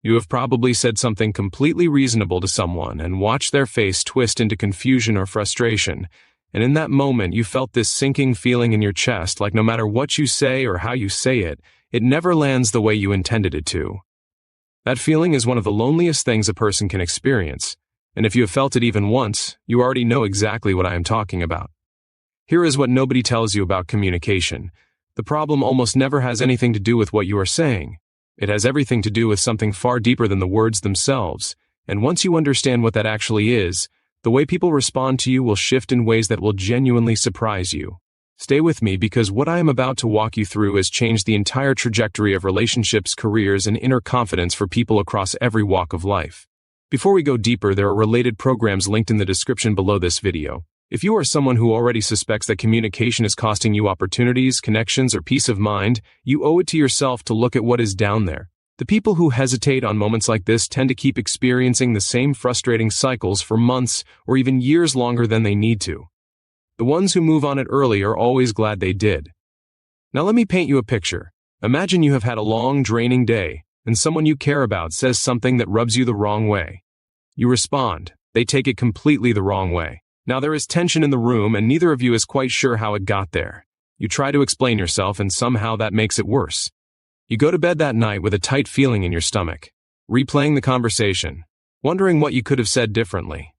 You have probably said something completely reasonable to someone and watched their face twist into confusion or frustration, and in that moment you felt this sinking feeling in your chest, like no matter what you say or how you say it, it never lands the way you intended it to. That feeling is one of the loneliest things a person can experience, and if you have felt it even once, you already know exactly what I am talking about. Here is what nobody tells you about communication. The problem almost never has anything to do with what you are saying. It has everything to do with something far deeper than the words themselves, and once you understand what that actually is, the way people respond to you will shift in ways that will genuinely surprise you. Stay with me because what I am about to walk you through has changed the entire trajectory of relationships, careers, and inner confidence for people across every walk of life. Before we go deeper, there are related programs linked in the description below this video. If you are someone who already suspects that communication is costing you opportunities, connections, or peace of mind, you owe it to yourself to look at what is down there. The people who hesitate on moments like this tend to keep experiencing the same frustrating cycles for months or even years longer than they need to. The ones who move on it early are always glad they did. Now let me paint you a picture. Imagine you have had a long, draining day, and someone you care about says something that rubs you the wrong way. You respond. They take it completely the wrong way. Now there is tension in the room and neither of you is quite sure how it got there. You try to explain yourself and somehow that makes it worse. You go to bed that night with a tight feeling in your stomach, replaying the conversation, wondering what you could have said differently.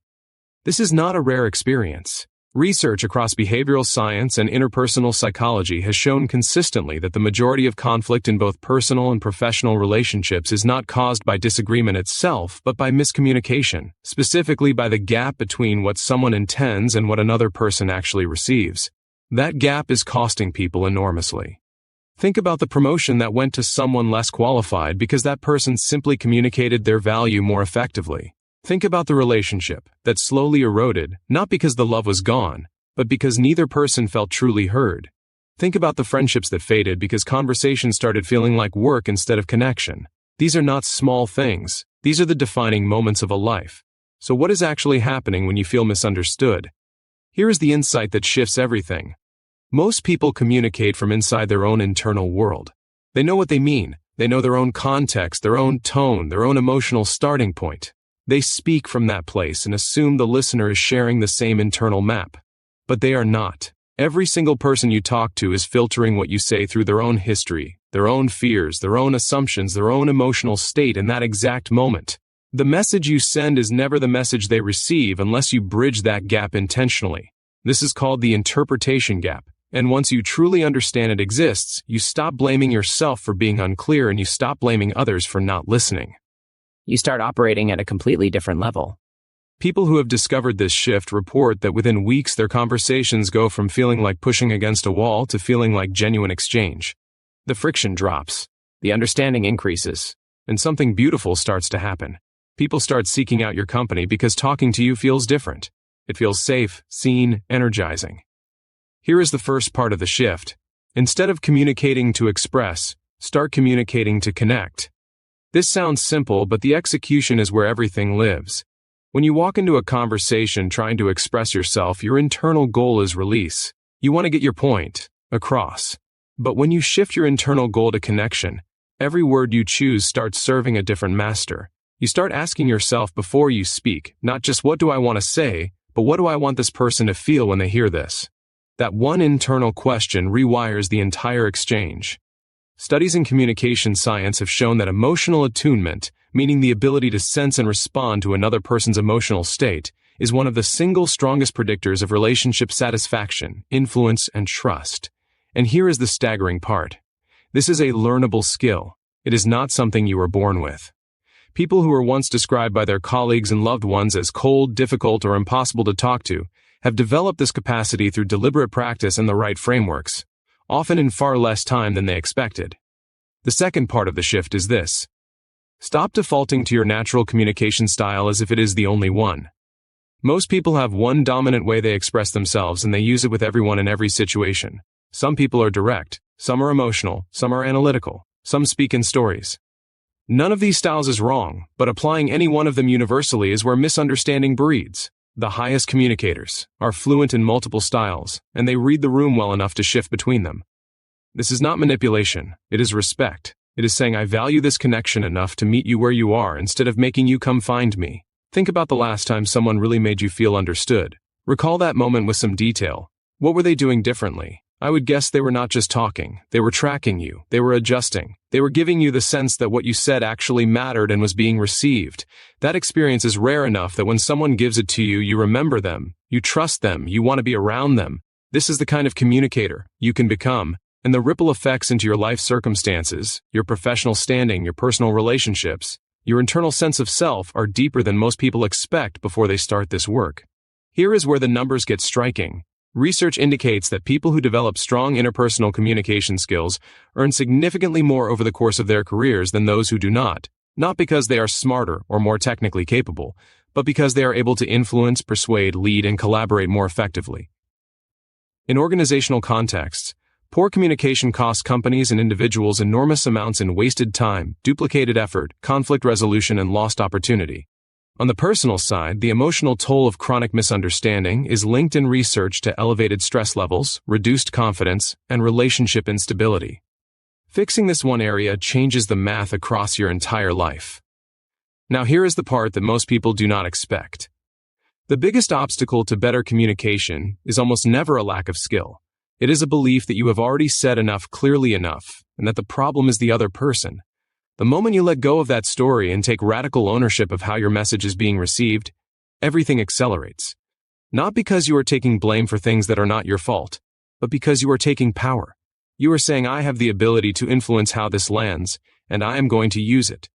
This is not a rare experience. Research across behavioral science and interpersonal psychology has shown consistently that the majority of conflict in both personal and professional relationships is not caused by disagreement itself, but by miscommunication, specifically by the gap between what someone intends and what another person actually receives. That gap is costing people enormously. Think about the promotion that went to someone less qualified because that person simply communicated their value more effectively. Think about the relationship that slowly eroded, not because the love was gone, but because neither person felt truly heard. Think about the friendships that faded because conversation started feeling like work instead of connection. These are not small things. These are the defining moments of a life. So what is actually happening when you feel misunderstood? Here is the insight that shifts everything. Most people communicate from inside their own internal world. They know what they mean. They know their own context, their own tone, their own emotional starting point. They speak from that place and assume the listener is sharing the same internal map. But they are not. Every single person you talk to is filtering what you say through their own history, their own fears, their own assumptions, their own emotional state in that exact moment. The message you send is never the message they receive unless you bridge that gap intentionally. This is called the interpretation gap. And once you truly understand it exists, you stop blaming yourself for being unclear and you stop blaming others for not listening. You start operating at a completely different level. People who have discovered this shift report that within weeks their conversations go from feeling like pushing against a wall to feeling like genuine exchange. The friction drops, the understanding increases, and something beautiful starts to happen. People start seeking out your company because talking to you feels different. It feels safe, seen, energizing. Here is the first part of the shift. Instead of communicating to express, start communicating to connect. This sounds simple, but the execution is where everything lives. When you walk into a conversation trying to express yourself, your internal goal is release. You want to get your point across. But when you shift your internal goal to connection, every word you choose starts serving a different master. You start asking yourself before you speak, not just what do I want to say, but what do I want this person to feel when they hear this? That one internal question rewires the entire exchange. Studies in communication science have shown that emotional attunement, meaning the ability to sense and respond to another person's emotional state, is one of the single strongest predictors of relationship satisfaction, influence, and trust. And here is the staggering part. This is a learnable skill. It is not something you were born with. People who were once described by their colleagues and loved ones as cold, difficult, or impossible to talk to have developed this capacity through deliberate practice and the right frameworks, often in far less time than they expected. The second part of the shift is this. Stop defaulting to your natural communication style as if it is the only one. Most people have one dominant way they express themselves and they use it with everyone in every situation. Some people are direct, some are emotional, some are analytical, some speak in stories. None of these styles is wrong, but applying any one of them universally is where misunderstanding breeds. The highest communicators are fluent in multiple styles, and they read the room well enough to shift between them. This is not manipulation, it is respect. It is saying, I value this connection enough to meet you where you are instead of making you come find me. Think about the last time someone really made you feel understood. Recall that moment with some detail. What were they doing differently? I would guess they were not just talking. They were tracking you. They were adjusting. They were giving you the sense that what you said actually mattered and was being received. That experience is rare enough that when someone gives it to you, you remember them. You trust them. You want to be around them. This is the kind of communicator you can become, and the ripple effects into your life circumstances, your professional standing, your personal relationships, your internal sense of self are deeper than most people expect before they start this work. Here is where the numbers get striking. Research indicates that people who develop strong interpersonal communication skills earn significantly more over the course of their careers than those who do not because they are smarter or more technically capable, but because they are able to influence, persuade, lead, and collaborate more effectively. In organizational contexts, poor communication costs companies and individuals enormous amounts in wasted time, duplicated effort, conflict resolution, and lost opportunity. On the personal side, the emotional toll of chronic misunderstanding is linked in research to elevated stress levels, reduced confidence, and relationship instability. Fixing this one area changes the math across your entire life. Now here is the part that most people do not expect. The biggest obstacle to better communication is almost never a lack of skill. It is a belief that you have already said enough clearly enough, and that the problem is the other person. The moment you let go of that story and take radical ownership of how your message is being received, everything accelerates. Not because you are taking blame for things that are not your fault, but because you are taking power. You are saying, I have the ability to influence how this lands, and I am going to use it.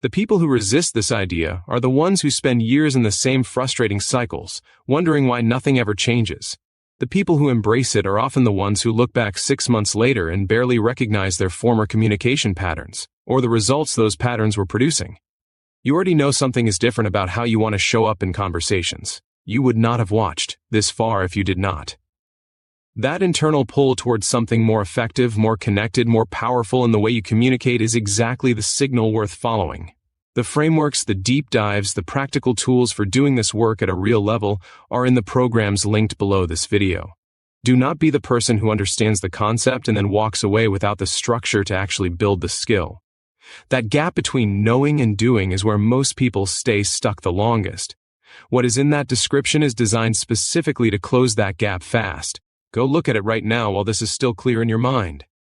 The people who resist this idea are the ones who spend years in the same frustrating cycles, wondering why nothing ever changes. The people who embrace it are often the ones who look back 6 months later and barely recognize their former communication patterns, or the results those patterns were producing. You already know something is different about how you want to show up in conversations. You would not have watched this far if you did not. That internal pull towards something more effective, more connected, more powerful in the way you communicate is exactly the signal worth following. The frameworks, the deep dives, the practical tools for doing this work at a real level are in the programs linked below this video. Do not be the person who understands the concept and then walks away without the structure to actually build the skill. That gap between knowing and doing is where most people stay stuck the longest. What is in that description is designed specifically to close that gap fast. Go look at it right now while this is still clear in your mind.